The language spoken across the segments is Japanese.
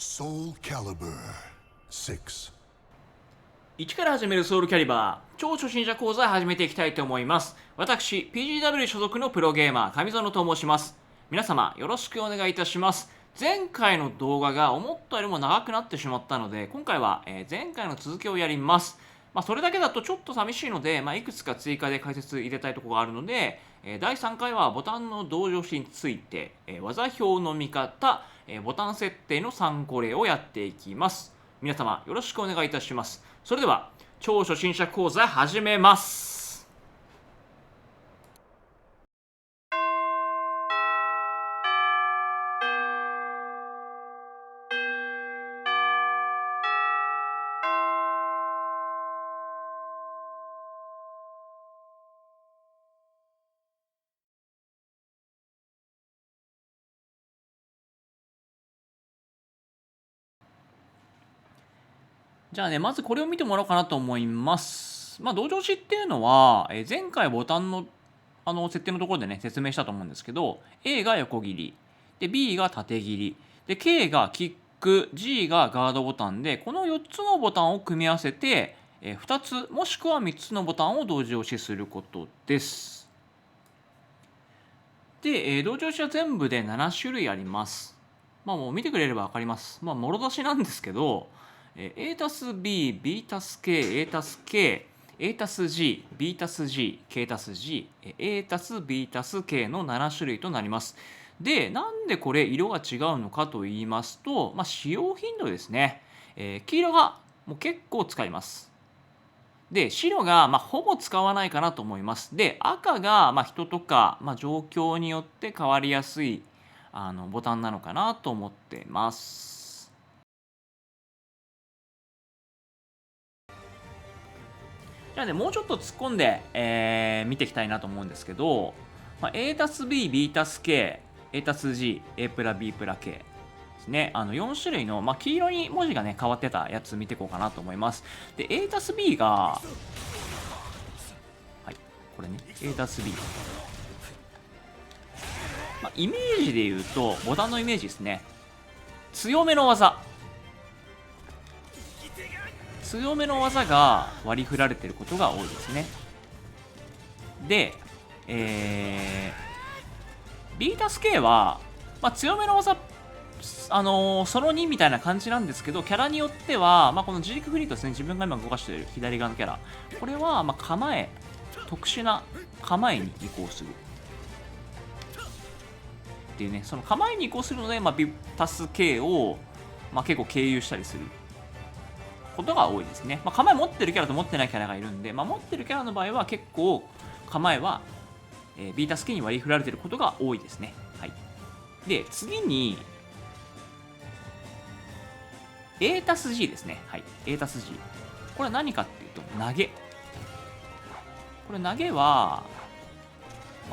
Soul Calibur 6. 1から始めるソウルキャリバー超初心者講座始めていきたいと思います。私 PGW 所属のプロゲーマー上園と申します。皆様よろしくお願いいたします。前回の動画が思ったよりも長くなってしまったので、今回は前回の続きをやります。それだけだとちょっと寂しいので、いくつか追加で解説入れたいところがあるので、第3回はボタンの同乗詞について、技表の見方、ボタン設定の参考例をやっていきます。皆様よろしくお願いいたします。それでは超初心者講座始めます。じゃあね、まずこれを見てもらおうかなと思います。同乗詞っていうのは、前回ボタンの設定のところでね、説明したと思うんですけど、A が横切り、で B が縦切り、で K がキック、G がガードボタンで、この4つのボタンを組み合わせて、2つもしくは3つのボタンを同時押しすることです。で、同時押しは全部で7種類あります。もう見てくれれば分かります。もろ出しなんですけど、A たす B、B たす K、A たす K、A たす G、B たす G、K たす G、A たす B たす K の7種類となります。で、なんでこれ色が違うのかと言いますと、使用頻度ですね。黄色がもう結構使います。で、白がほぼ使わないかなと思います。で、赤が人とか状況によって変わりやすいボタンなのかなと思ってます。じゃあね、もうちょっと突っ込んで、見ていきたいなと思うんですけど、A たす B、B たす K、A たす G、A プラ B プラ K ですね。4種類の、黄色に文字がね、変わってたやつ見ていこうかなと思います。で、A たす B が、はい、これね、A たす B。イメージで言うと、ボタンのイメージですね。強めの技。強めの技が割り振られていることが多いですね。で、B たす K は、強めの技、その2みたいな感じなんですけど、キャラによっては、このジークフリートですね、自分が今動かしている左側のキャラ、これは構え、特殊な構えに移行する。っていうね、その構えに移行するので、B たす K を、結構経由したりすることが多いですね。構え持ってるキャラと持ってないキャラがいるんで、持ってるキャラの場合は結構構えは、B たす K に割り振られていることが多いですね。はい。で、次に、A たす G ですね。はい。A たす G。これは何かっていうと、投げ。これ投げは、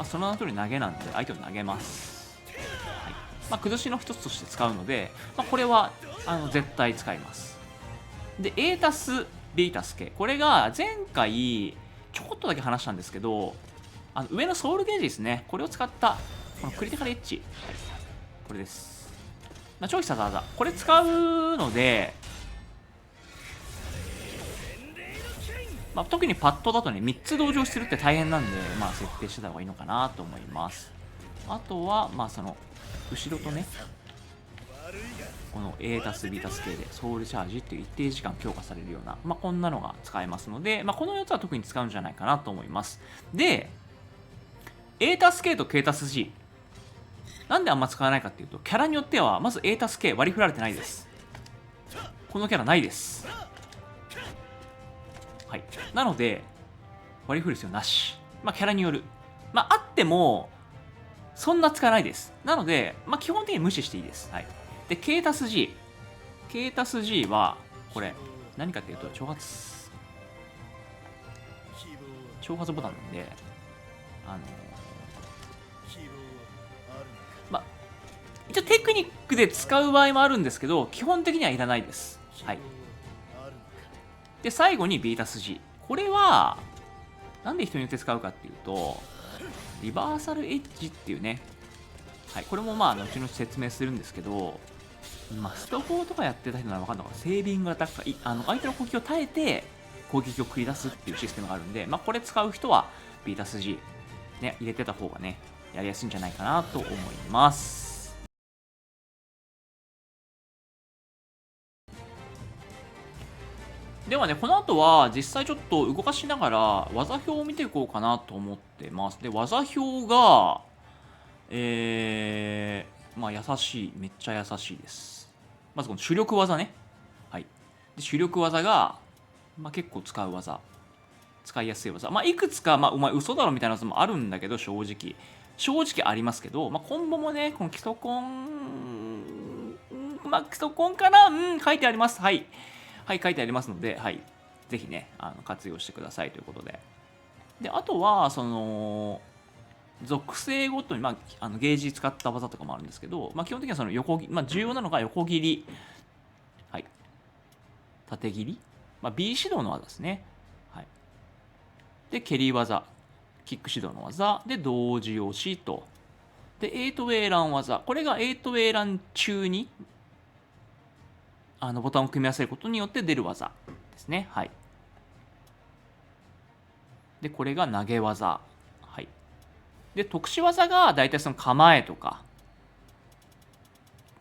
その名の通り投げなんで、相手を投げます。はい。崩しの一つとして使うので、これは、絶対使います。で、A たす B たす K。これが前回、ちょこっとだけ話したんですけど、上のソウルゲージですね。これを使った、このクリティカルエッジ。はい。これです。超必殺技。これ使うので、特にパッドだとね、3つ同乗するって大変なんで、設定してた方がいいのかなと思います。あとは、その、後ろとね、この A たす B たす K でソウルチャージっていう一定時間強化されるような、こんなのが使えますので、この4つは特に使うんじゃないかなと思います。で、A たす K と K たす G。なんであんま使わないかっていうと、キャラによっては、まず A たす K 割り振られてないです。このキャラないです。はい。なので、割り振る必要なし。キャラによる。あっても、そんな使わないです。なので、基本的に無視していいです。はい。で、K たす G。K たす G は、これ、何かっていうと、挑発ボタンなんで、一応テクニックで使う場合もあるんですけど、基本的にはいらないです。はい。で、最後に B たす G。これは、なんで人によって使うかっていうと、リバーサルエッジっていうね、はい、これも後々説明するんですけど、まあ、スト4とかやってた人なら分かんないから、セービングアタックか、相手の攻撃を耐えて攻撃を繰り出すっていうシステムがあるんで、まあ、これ使う人はビータス G、ね、入れてた方がね、やりやすいんじゃないかなと思います。ではね、この後は実際ちょっと動かしながら技表を見ていこうかなと思ってます。で、技表が、まあ優しい、めっちゃ優しいです。まずこの主力技ね。はい。で、主力技が、まあ結構使う技。使いやすい技。まあいくつか、まあお前嘘だろみたいな技もあるんだけど、正直。正直ありますけど、まあコンボもね、この基礎コン、まあ基礎コンかな書いてあります。はい。はい、書いてありますので、はい。ぜひね、活用してくださいということで。で、あとは、属性ごとに、まあ、ゲージ使った技とかもあるんですけど、まあ、基本的にはその横切り、まあ、重要なのが横切り、はい、縦切り、まあ、B 指導の技ですね。はい、で、蹴り技、キック指導の技、で、同時押しと、で、エイトウェイラン技、これがエイトウェイラン中に、ボタンを組み合わせることによって出る技ですね。はい。で、これが投げ技。はい。で、特殊技が大体その構えとか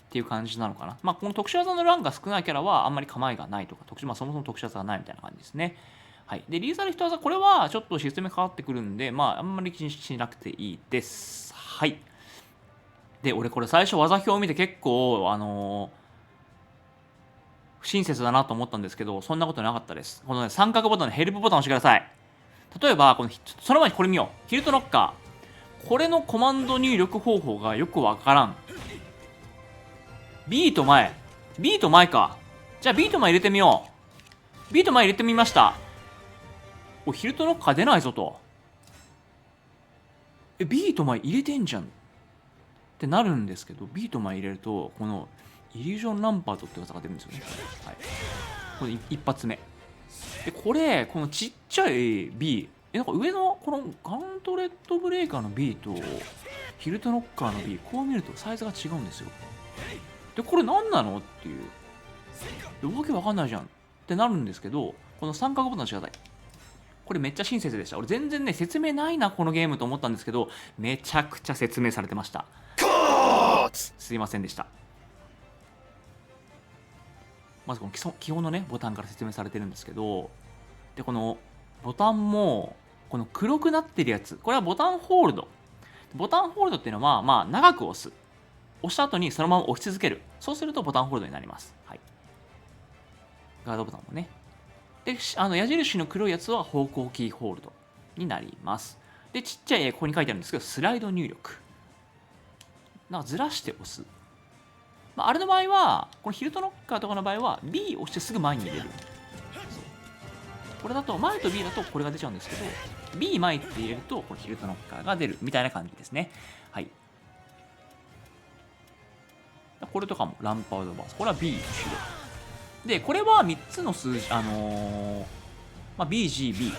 っていう感じなのかな。まあ、この特殊技の欄が少ないキャラはあんまり構えがないとか、まあ、そもそも特殊技がないみたいな感じですね。はい。で、リーザル人技、これはちょっとシステム変わってくるんで、まあ、あんまり気にしなくていいです。はい。で、俺これ最初技表を見て結構、不親切だなと思ったんですけど、そんなことなかったです。このね、三角ボタンのヘルプボタンを押してください。例えば、その前にこれ見よう。ヒルトノッカー。これのコマンド入力方法がよくわからん。B と前。B と前か。じゃあ B と前入れてみよう。B と前入れてみました。お、ヒルトノッカー出ないぞと。B と前入れてんじゃん。ってなるんですけど、B と前入れると、この、イリュージョンランパートって技が出るんですよね。はい。これ一発目。で、これ、このちっちゃい B、なんか上のこのガントレットブレーカーの B とヒルトノッカーの B、こう見るとサイズが違うんですよ。で、これ何なのっていう。わけわかんないじゃんってなるんですけど、この三角ボタンしてください。これめっちゃ親切でした。俺全然ね、説明ないな、このゲームと思ったんですけど、めちゃくちゃ説明されてました。すいませんでした。まずこの基本のね、ボタンから説明されてるんですけど、で、このボタンも、この黒くなってるやつ、これはボタンホールド。ボタンホールドっていうのは、まあ、長く押す。押した後にそのまま押し続ける。そうするとボタンホールドになります。はい。ガードボタンもね。で、矢印の黒いやつは方向キーホールドになります。で、ちっちゃいここに書いてあるんですけど、スライド入力。なんかずらして押す。まあ、あれの場合は、このヒルトノッカーとかの場合は、B を押してすぐ前に入れる。これだと、前と B だとこれが出ちゃうんですけど、B 前って入れると、このヒルトノッカーが出るみたいな感じですね。はい。これとかもランパードバース。これは B 主導。で、これは3つの数字、まあ、BGB っ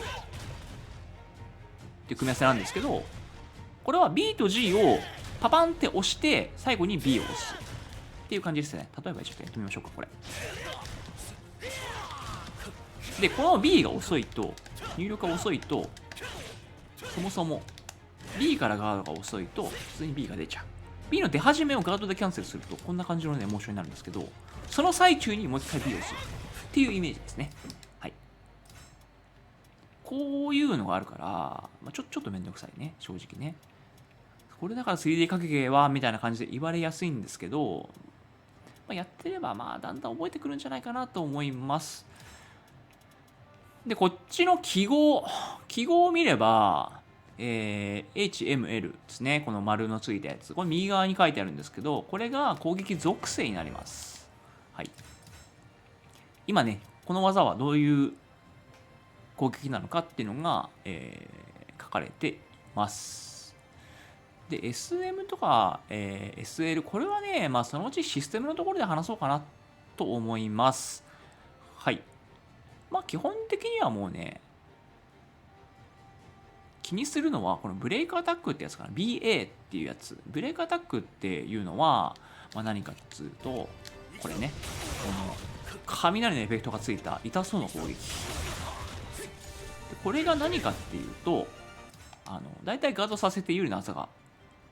ていう組み合わせなんですけど、これは B と G をパパンって押して、最後に B を押すっていう感じですね。例えばちょっとやってみましょうか、これ。で、この B が遅いと、入力が遅いと、そもそも B からガードが遅いと、普通に B が出ちゃう。B の出始めをガードでキャンセルすると、こんな感じのね、モーションになるんですけど、その最中にもう一回 B を押すっていうイメージですね。はい。こういうのがあるから、まあ、ちょっとめんどくさいね、正直ね。これだから 3D 格ゲーは、みたいな感じで言われやすいんですけど、まあ、やってれば、まあ、だんだん覚えてくるんじゃないかなと思います。で、こっちの記号を見れば、HML ですね。この丸のついたやつ。これ右側に書いてあるんですけど、これが攻撃属性になります。はい。今ね、この技はどういう攻撃なのかっていうのが、書かれています。で、SM とか、SL、これはね、まあそのうちシステムのところで話そうかなと思います。はい。まあ基本的にはもうね、気にするのはこのブレイクアタックってやつかな。BA っていうやつ。ブレイクアタックっていうのは、まあ、何かっつうと、これね、この雷のエフェクトがついた痛そうな攻撃。でこれが何かっていうと、だいたいガードさせて有利な技が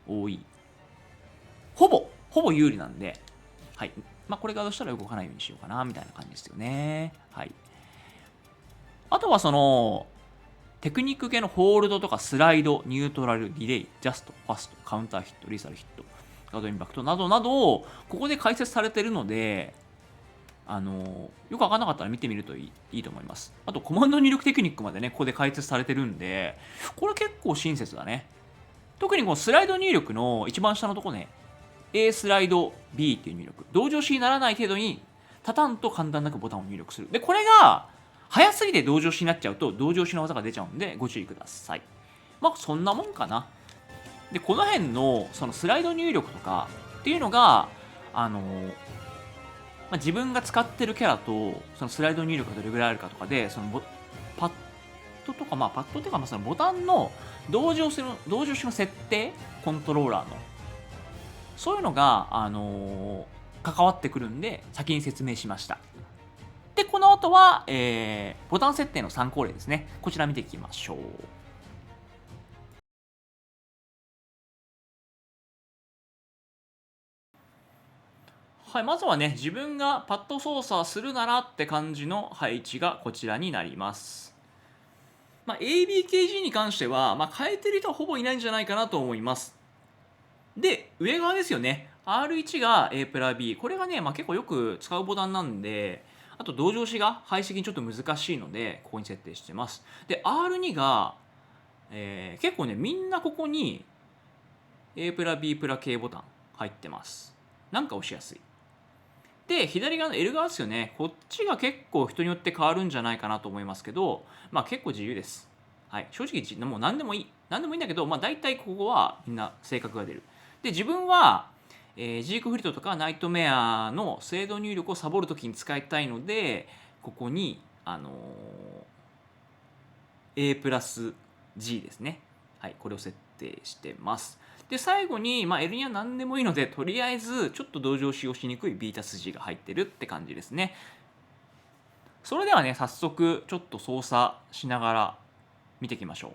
多い。ほぼ有利なんで、はい。まあ、これガードしたら動かないようにしようかな、みたいな感じですよね。はい。あとはテクニック系のホールドとかスライド、ニュートラル、ディレイ、ジャスト、ファスト、カウンターヒット、リーサルヒット、ガードインパクトなどなど、ここで解説されているので、よくわかんなかったら見てみるといいと思います。あと、コマンド入力テクニックまでね、ここで解説されてるんで、これ結構親切だね。特にこのスライド入力の一番下のとこね、A スライド B っていう入力。同乗詞にならない程度に、タタンと簡単なくボタンを入力する。で、これが、早すぎて同乗詞になっちゃうと、同乗詞の技が出ちゃうんで、ご注意ください。まあ、そんなもんかな。で、この辺の、そのスライド入力とかっていうのが、自分が使ってるキャラと、そのスライド入力がどれぐらいあるかとかで、パッドとか、パッドっていうか、そのボタンの同乗詞の設定、コントローラーの。そういうのが、関わってくるんで、先に説明しました。で、この後は、ボタン設定の参考例ですね。こちら見ていきましょう。はい、まずはね、自分がパッド操作するならって感じの配置がこちらになります。ABKG に関しては、変えてる人はほぼいないんじゃないかなと思います。で、上側ですよね。R1 が A プラ B。これがね、結構よく使うボタンなんで、あと同乗詞が配色にちょっと難しいので、ここに設定してます。で、R2 が、結構ね、みんなここに A プラ B プラ K ボタン入ってます。なんか押しやすい。で、左側の L 側ですよね。こっちが結構人によって変わるんじゃないかなと思いますけど、結構自由です。はい。正直、もう何でもいい。何でもいいんだけど、大体ここはみんな性格が出る。で、自分は、ジークフリットとかナイトメアの精度入力をサボるときに使いたいので、ここに、A プラス G ですね。はい。これを設定してます。で、最後に、L には何でもいいので、とりあえず、ちょっと同乗使用しにくい B たす G が入ってるって感じですね。それではね、早速、ちょっと操作しながら見ていきましょ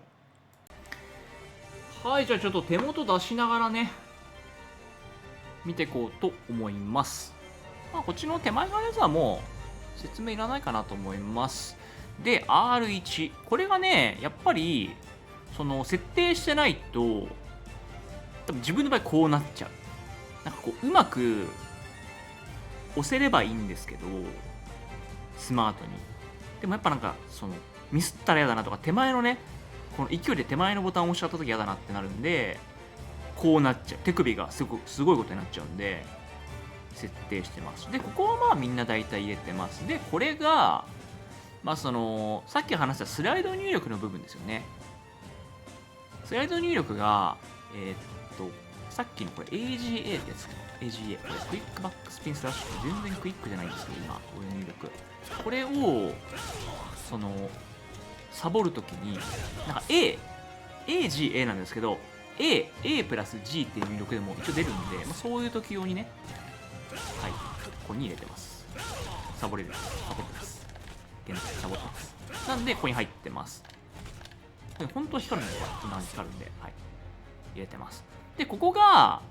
う。はい、じゃあちょっと手元出しながらね、見ていこうと思います。こっちの手前側のやつはもう説明いらないかなと思います。で、R1。これがね、やっぱり、設定してないと、多分自分の場合こうなっちゃう。なんかこう、うまく押せればいいんですけど、スマートに。でもやっぱなんか、ミスったら嫌だなとか、手前のね、この勢いで手前のボタンを押しちゃった時嫌だなってなるんで、こうなっちゃう。手首がすごいことになっちゃうんで、設定してます。で、ここはみんな大体入れてます。で、これが、さっき話したスライド入力の部分ですよね。スライド入力が、さっきのこれ AGA ってやつ。AGA。これクイックバックスピンスラッシュ。全然クイックじゃないんですけど、今、こういう入力。これを、サボるときに、なんか AGA なんですけど、A プラス G っていう入力でも一応出るんで、そういう時用にね、はい、ここに入れてます。サボってます。現在サボってます。なんで、ここに入ってます。本当は光るんで、今光るんで、はい、入れてます。で、ここが、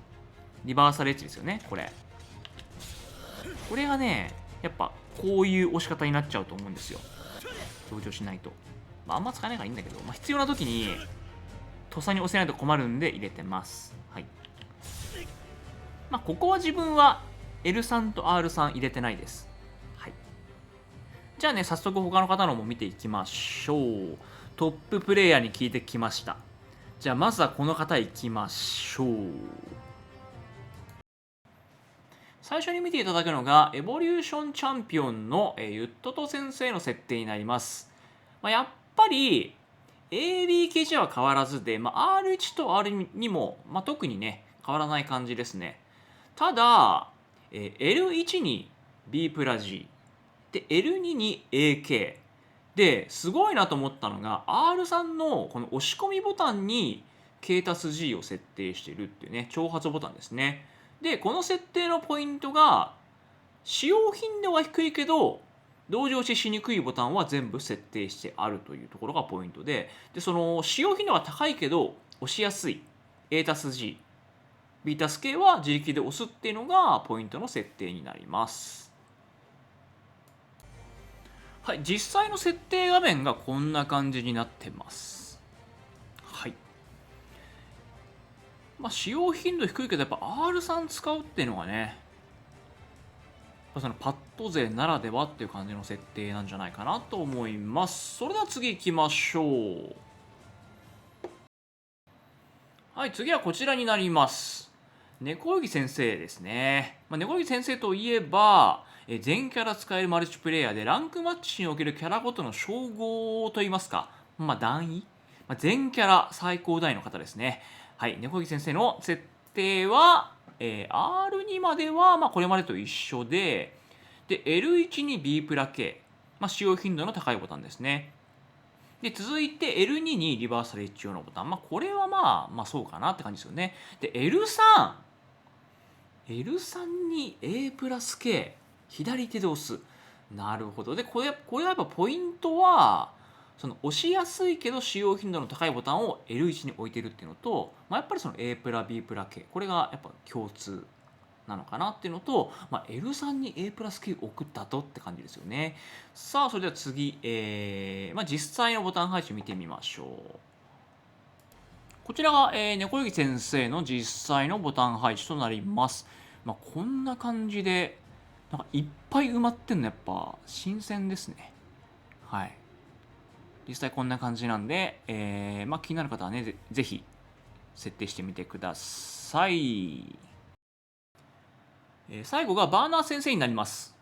リバーサルエッジですよね、これ。これがね、やっぱ、こういう押し方になっちゃうと思うんですよ。同乗しないと。あんま使えないからいいんだけど、必要な時に、とっさに押せないと困るんで入れてます。はい。ここは自分は L3 と R3 入れてないです。はい。じゃあね、早速他の方のも見ていきましょう。トッププレイヤーに聞いてきました。じゃあまずはこの方いきましょう。最初に見ていただくのが、エボリューションチャンピオンのユットト先生の設定になります。やっぱり、ABKG は変わらずで、R1 と R2 も、特にね、変わらない感じですね。ただ、L1 に B プラ G、で、L2 に AK。で、すごいなと思ったのが、R3 のこの押し込みボタンに K たす G を設定しているっていうね、挑発ボタンですね。で、この設定のポイントが、使用頻度は低いけど同時押ししにくいボタンは全部設定してあるというところがポイントで、その使用頻度が高いけど押しやすい A たす G、B たす K は自力で押すっていうのがポイントの設定になります。はい、実際の設定画面がこんな感じになってます。はい。使用頻度低いけどやっぱ R3 使うっていうのがね、そのパッド勢ならではっていう感じの設定なんじゃないかなと思います。それでは次行きましょう。はい、次はこちらになります。猫泳ぎ先生ですね。猫泳ぎ先生といえば、全キャラ使えるマルチプレイヤーでランクマッチにおけるキャラごとの称号といいますか、段位、全キャラ最高段位の方ですね。はい、猫泳ぎ先生の設定は、R2 まではこれまでと一緒で、L1 に B プラ K、使用頻度の高いボタンですね。で、続いて L2 にリバーサル H 用のボタン。これはそうかなって感じですよね。で、L3。L3 に A プラス K。左手で押す。なるほど。で、これはやっぱポイントは、その押しやすいけど使用頻度の高いボタンを L1 に置いてるっていうのと、やっぱりその A プラ B プラ K。これがやっぱ共通なのかなっていうのと、L3 に A プラス K を送ったとって感じですよね。さあ、それでは次、実際のボタン配置見てみましょう。こちらが、猫よぎ先生の実際のボタン配置となります。こんな感じで、なんかいっぱい埋まってんのやっぱ新鮮ですね。はい。実際こんな感じなんで、気になる方はね、ぜひ設定してみてください。最後がバーナー先生になります。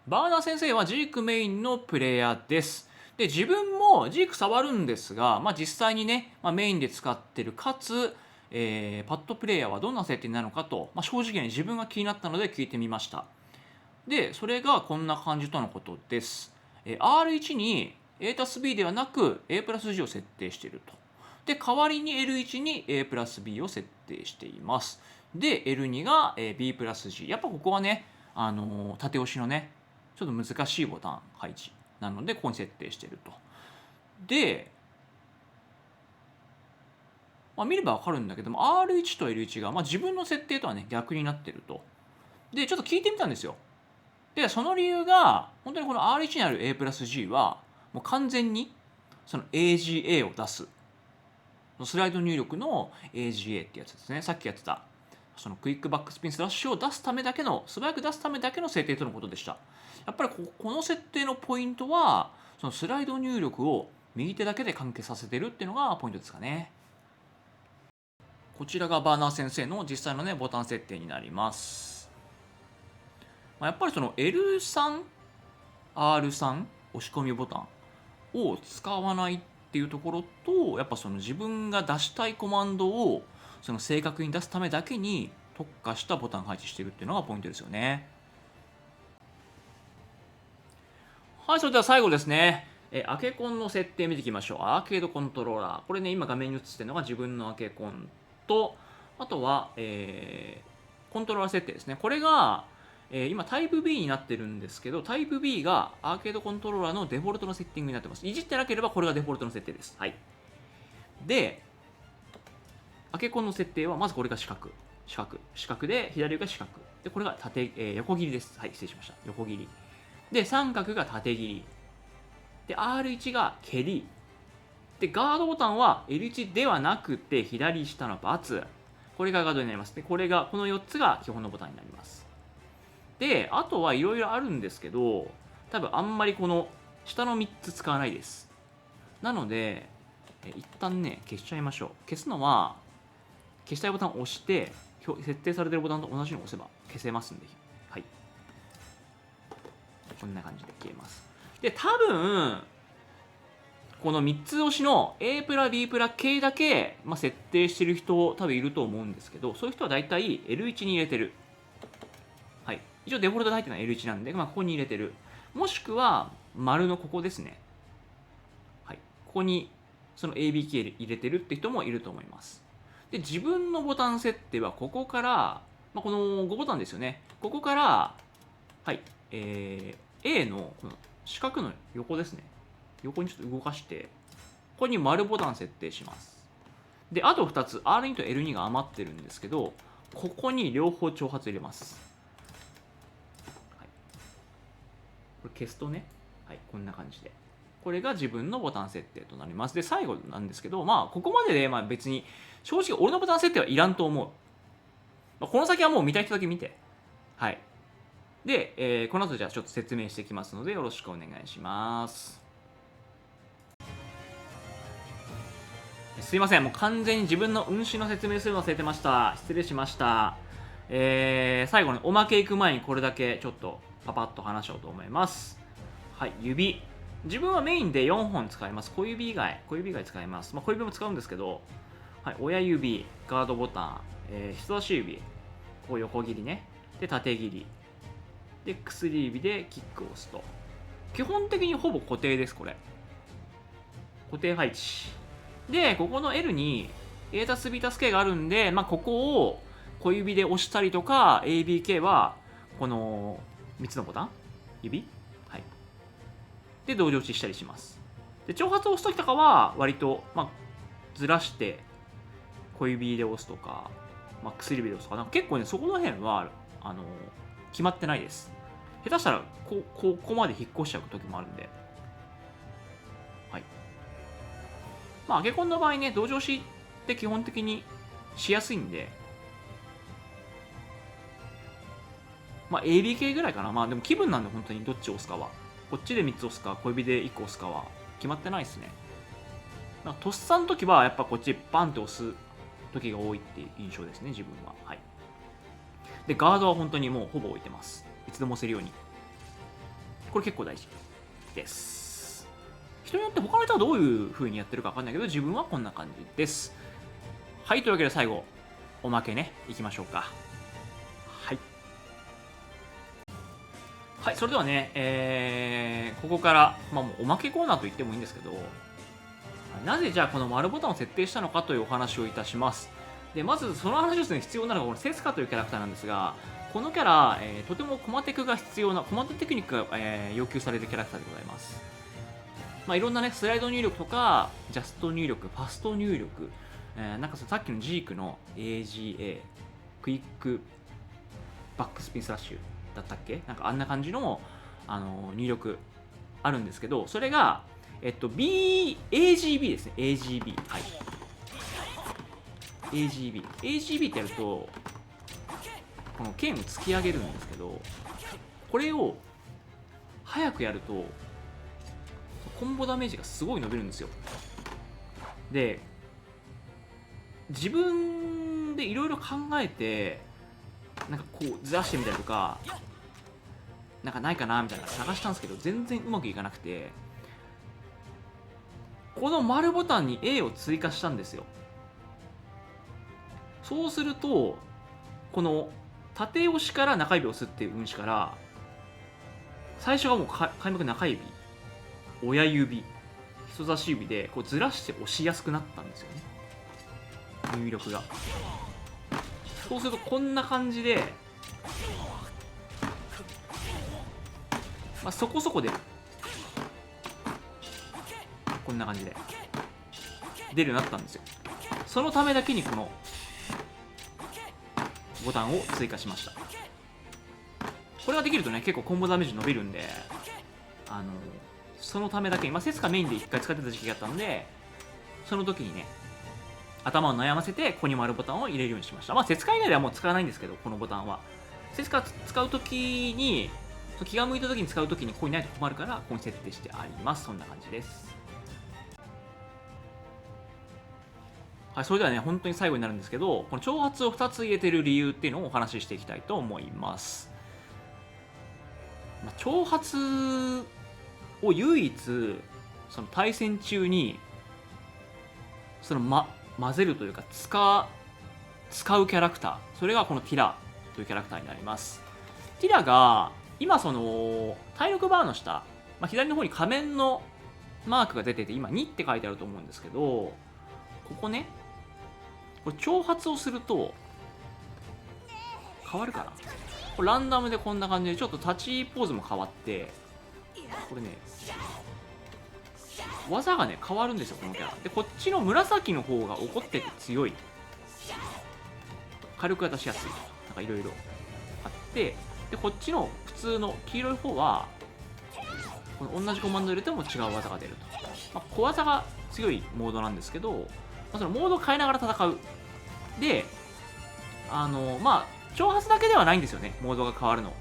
バーナー先生はジークメインのプレイヤーです。で、自分もジーク触るんですが、実際にね、メインで使ってる、かつ、パッドプレイヤーはどんな設定なのかと、正直に自分が気になったので聞いてみました。で、それがこんな感じとのことです。R1 に A たす B ではなく A プラス G を設定していると。で、代わりに L1 に A プラス B を設定しています。で、L2 が B プラス G。やっぱここはね、縦押しのね、ちょっと難しいボタン配置なので、ここに設定していると。で、見ればわかるんだけども、R1 と L1 が、自分の設定とはね、逆になってると。で、ちょっと聞いてみたんですよ。で、その理由が、本当にこの R1 にある A プラス G は、もう完全に、その AGA を出す。スライド入力の AGA ってやつですね。さっきやってた。そのクイックバックスピンスラッシュを出すためだけの、素早く出すためだけの設定とのことでした。やっぱりこの設定のポイントは、そのスライド入力を右手だけで完結させてるっていうのがポイントですかね。こちらがバーナー先生の実際のね、ボタン設定になります。やっぱりその L3、R3 押し込みボタンを使わないっていうところと、やっぱその自分が出したいコマンドをその正確に出すためだけに特化したボタン配置してるっていうのがポイントですよね。はい、それでは最後ですね。アケコンの設定見ていきましょう。アーケードコントローラー。これね、今画面に映ってるのが自分のアケコンと、あとは、コントローラー設定ですね。これが、今タイプ B になってるんですけど、タイプ B がアーケードコントローラーのデフォルトのセッティングになってます。いじってなければこれがデフォルトの設定です。はい。で、アケコンの設定はまずこれが四角。四角で、左が四角。で、これが横切りです。はい、失礼しました。横切り。で、三角が縦切り。で、R1 が蹴り。で、ガードボタンは L1 ではなくて、左下の×。これがガードになります。で、この4つが基本のボタンになります。で、あとはいろいろあるんですけど、多分あんまりこの下の3つ使わないです。なので、一旦ね、消しちゃいましょう。消すのは、消したいボタンを押して、設定されているボタンと同じのを押せば消せますんで。はい。こんな感じで消えます。で、多分、この3つ押しの A プラ B プラ K だけ、設定してる人多分いると思うんですけど、そういう人はだいたい L1 に入れてる。はい。一応デフォルトで入ってるのは L1 なんで、ここに入れてる。もしくは、丸のここですね。はい。ここに、その ABK 入れてるって人もいると思います。で、自分のボタン設定はここから、この5ボタンですよね。ここから、はい、A のこの四角の横ですね。横にちょっと動かして、ここに丸ボタン設定します。で、あと2つ、R2 と L2 が余ってるんですけど、ここに両方挑発入れます。はい、これ消すとね、はい、こんな感じで。これが自分のボタン設定となります。で、最後なんですけど、まあ、ここまでで、まあ、別に、正直俺のボタン設定はいらんと思う。まあ、この先はもう見たい人だけ見て。はい。で、この後じゃあちょっと説明していきますので、よろしくお願いします。すいません、もう完全に自分の運指の説明するの忘れてました。失礼しました。最後におまけ行く前にこれだけちょっとパパッと話そうと思います。はい、指。自分はメインで4本使います。小指以外使います。まあ、小指も使うんですけど、はい、親指、ガードボタン、人差し指、こう横切りね。で、縦切り。で、薬指でキックを押すと。基本的にほぼ固定です、これ。固定配置。で、ここの L に A たす B たす K があるんで、まあ、ここを小指で押したりとか、ABK はこの3つのボタン指、はい、で同時打ちしたりします。で、挑発を押すときとかは割と、まあ、ずらして小指で押すとか、まあ、薬指で押すとか、なんか結構ね、そこの辺は決まってないです。下手したらここまで引っ越しちゃう時もあるんで。はい。まあ、アゲコンの場合ね、同情しって基本的にしやすいんで、まあ、ABK ぐらいかな。まあ、でも気分なんで、本当にどっちを押すかは。こっちで3つ押すか、小指で1個押すかは決まってないですね。とっさの時は、やっぱこっちバンって押す時が多いっていう印象ですね、自分は。はい。で、ガードは本当にもうほぼ置いてます。いつでも押せるように。これ結構大事です。人によって他の人はどういう風にやってるか分かんないけど、自分はこんな感じです。はい、というわけで最後、おまけね、いきましょうか。はい。はい、それではね、ここから、まあ、もうおまけコーナーと言ってもいいんですけど、なぜじゃあこの丸ボタンを設定したのかというお話をいたします。で、まずその話をするに必要なのがこのセスカというキャラクターなんですが、このキャラ、とてもコマテクが必要な、コマテテクニックが、要求されるキャラクターでございます。まあ、いろんなね、スライド入力とか、ジャスト入力、ファスト入力、なんかさっきのジークの AGA、クイックバックスピンスラッシュだったっけ、なんかあんな感じの、入力あるんですけど、それが、AGB ですね。AGB。はい。AGB。AGB ってやると、この剣を突き上げるんですけど、これを早くやると、コンボダメージがすごい伸びるんですよ。で、自分でいろいろ考えて、なんかこうずらしてみたりとか、なんかないかなみたいな探したんですけど、全然うまくいかなくて、この丸ボタンに A を追加したんですよ。そうすると、この縦押しから中指を押すっていう運指から、最初がもう開幕中指、親指、人差し指でこうずらして押しやすくなったんですよね、入力が。そうするとこんな感じで、まあ、そこそこ出る。こんな感じで出るようになったんですよ。そのためだけにこのボタンを追加しました。これができるとね、結構コンボダメージ伸びるんで、そのためだけに、まあ、セスカメインで1回使ってた時期があったんで、その時にね、頭を悩ませてここにもあるボタンを入れるようにしました。まあ、セスカ以外ではもう使わないんですけど、このボタンは。セスカ使う時に、気が向いた時に使う時にここにないと困るから、ここに設定してあります。そんな感じです。はい、それではね、本当に最後になるんですけど、この挑発を2つ入れてる理由っていうのをお話ししていきたいと思います。まあ、挑発を唯一、その対戦中に、混ぜるというか、使うキャラクター。それがこのティラというキャラクターになります。ティラが、今その、体力バーの下、まあ、左の方に仮面のマークが出てて、今2って書いてあると思うんですけど、ここね、これ挑発をすると変わるかな。これランダムでこんな感じでちょっと立ちポーズも変わって、これね技がね変わるんですよ、このキャラで。こっちの紫の方が怒ってて強い、火力が出しやすい、なんかいろいろあって、でこっちの普通の黄色い方はこの同じコマンド入れても違う技が出ると、小技が強いモードなんですけど、そのモードを変えながら戦う。で挑発だけではないんですよね、モードが変わるの。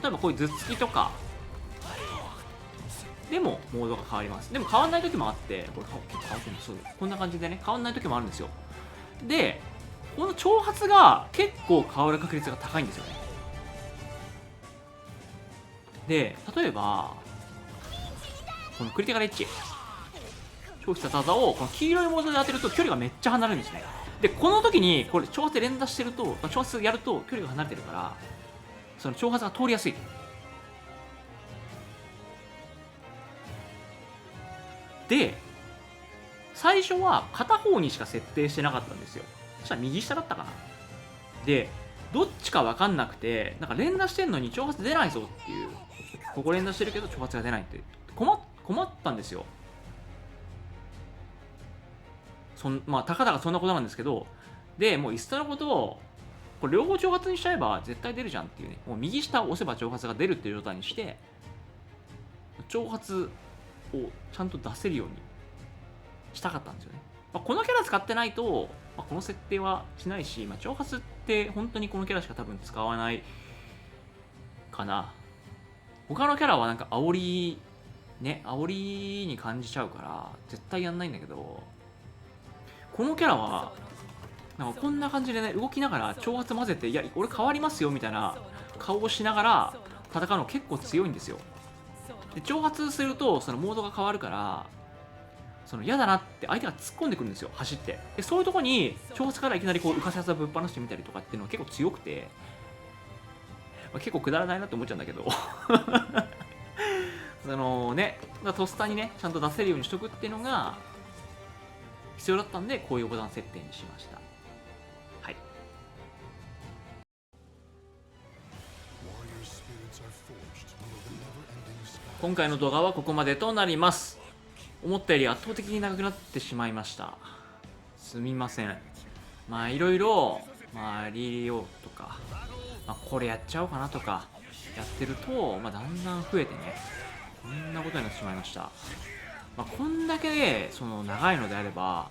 例えばこういう頭突きとかでもモードが変わります。でも変わんない時もあって、これ結構変わってるんです。そうこんな感じでね、変わんない時もあるんですよ。でこの挑発が結構変わる確率が高いんですよね。で例えばこのクリティカルエッジ超必殺技をこの黄色いモードで当てると距離がめっちゃ離れるんですね。でこの時にこれ挑発で連打してると、挑発やると距離が離れてるから、その挑発が通りやすい。で最初は片方にしか設定してなかったんですよ。そしたら右下だったかな。でどっちか分かんなくて、なんか連打してんのに挑発出ないぞっていう、ここ連打してるけど挑発が出ないって困ったんですよ。たかだかそんなことなんですけど、でもういっそのことをこれ両方挑発にしちゃえば絶対出るじゃんっていうね、もう右下を押せば挑発が出るっていう状態にして、挑発をちゃんと出せるようにしたかったんですよね。このキャラ使ってないと、この設定はしないし、挑発って本当にこのキャラしか多分使わないかな。他のキャラはなんか煽りに感じちゃうから絶対やんないんだけど、このキャラはなんかこんな感じでね、動きながら挑発混ぜて、いや俺変わりますよみたいな顔をしながら戦うの結構強いんですよ。で挑発するとそのモードが変わるから、その嫌だなって相手が突っ込んでくるんですよ、走って。でそういうとこに挑発からいきなりこう浮かせ技ぶっ放してみたりとかっていうのは結構強くて、結構くだらないなって思っちゃうんだけどそのね、とっさにねちゃんと出せるようにしとくっていうのが必要だったんで、こういうボタン設定にしました。はい。今回の動画はここまでとなります。思ったより圧倒的に長くなってしまいました。すみません。いろいろリリオとか、これやっちゃおうかなとかやってると、だんだん増えてね、こんなことになってしまいました。こんだけその長いのであれば、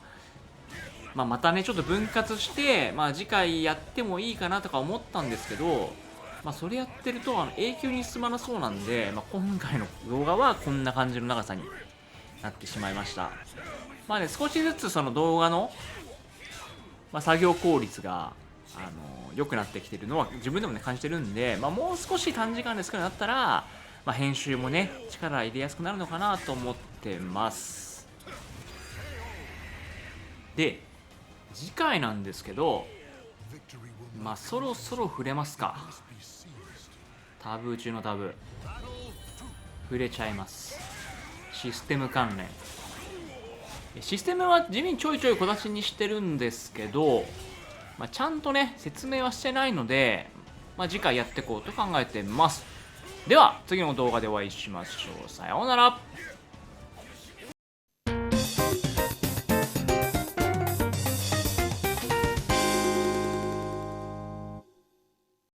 またねちょっと分割して、次回やってもいいかなとか思ったんですけど、それやってると永久に進まなそうなんで、今回の動画はこんな感じの長さになってしまいました。少しずつその動画の、作業効率が良くなってきてるのは自分でもね感じてるんで、もう少し短時間で少なくなったら、編集もね力入れやすくなるのかなと思ってます。で次回なんですけど、そろそろ触れますか。タブー中のタブー触れちゃいます。システム関連。システムは地味にちょいちょい小出しにしてるんですけど、ちゃんとね説明はしてないので、次回やっていこうと考えてます。では次の動画でお会いしましょう。さようなら。